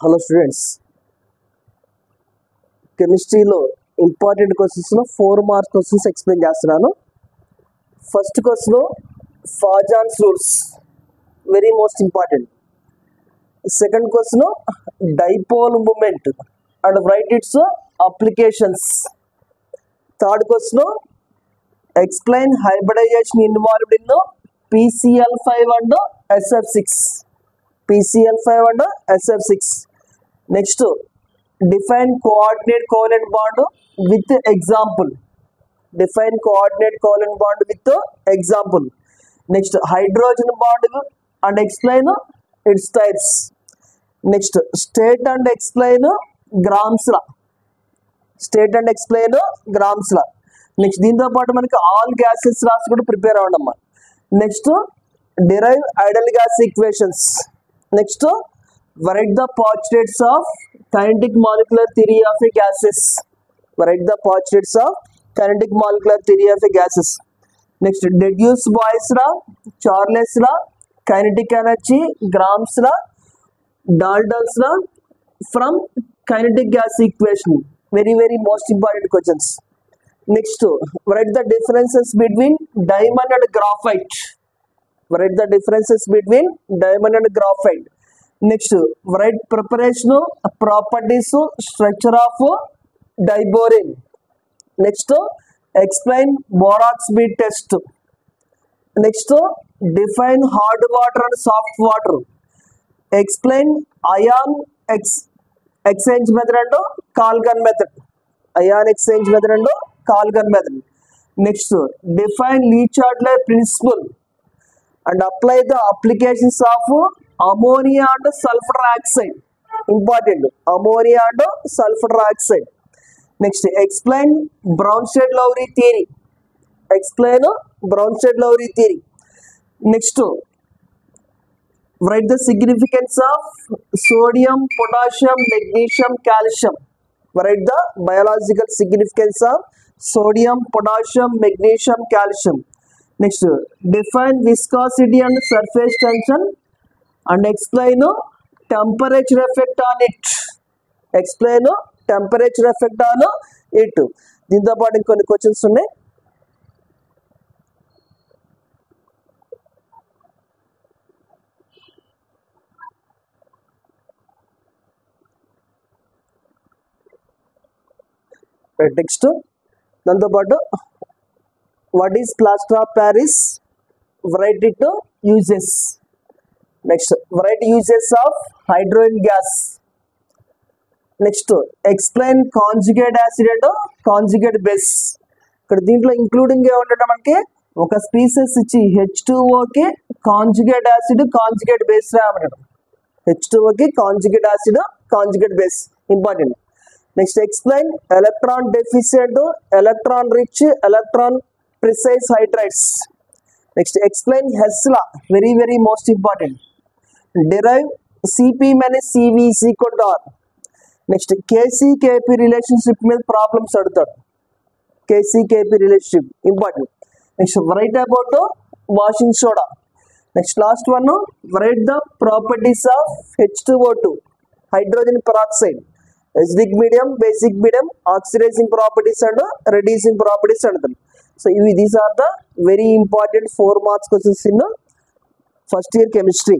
Hello students, కెమిస్ట్రీలో important క్వశ్చన్స్లో 4 marks questions explain చేస్తున్నాను. First question Fajans rules, very most important. Second question dipole moment and write its applications. Third question explain hybridization involved in PCl5 and SF6. PCl5 and SF6. Next, define coordinate covalent bond with example. Define coordinate covalent bond with example. Next, hydrogen bond and explain its types. Next, state and explain Gram's law. State and explain Gram's law. Next, దీంతో పాటు మనకి all gases రాసి కూడా prepare అవ్వడమ్మా. Next, derive ideal gas equations. Next, write the postulates of kinetic molecular theory of gases. Write the postulates of kinetic molecular theory of gases. Next, deduce Boyle's law, Charles law, kinetic energy, Gram's law, Dalton's law from kinetic gas equation. Very, very most important questions. Next, write the differences between diamond and graphite. Write the differences between diamond and graphite. Next, write preparation properties structure of diborane. Next, explain Borax-Beat test. Next, define hard water and soft water. Explain ion exchange method and Kalgan method. Ion exchange method and Kalgan method. Next, define Le-Chatelier principle and apply the applications of ammonia and sulfur oxide. Important, ammonia and sulfur oxide. Next, explain Bronsted-Lowry theory. Explain Bronsted-Lowry theory. Next, write the significance of sodium, potassium, magnesium, calcium. Write the biological significance of sodium, potassium, magnesium, calcium. Next, define viscosity and surface tension and explain temperature effect on it. Explain temperature effect on it. దీంతో పాటు ఇంకొన్ని questions ఉన్నాయి. Next దాంతో పాటు what is plaster of Paris? Write it uses. Next, write uses of hydrogen gas. Next, explain conjugate acid and conjugate base. ఇక్కడ దీంట్లో including ఏమంటే మనకి ఒక స్పీసెస్ ఇచ్చి H2O కి కాంజుగేట్ యాసిడ్ కాంజుగేట్ బేస్ రాయమన్నాడు. H2O కి conjugate acid conjugate base important. Next, explain electron deficient, electron rich, electron precise hydrides. Next, explain Hess law, very, very most important. Derive Cp minus Cv is equal to R. Next, Kc-Kp relationship మీద problems అడుగుతాడు. Kc-Kp relationship important. Next, write about washing soda. Next, last one, write the properties of H2O2, hydrogen peroxide, acidic medium, basic medium, oxidizing properties and reducing properties అడుగుతాడు. So these are the very important 4 marks questions in the first year chemistry.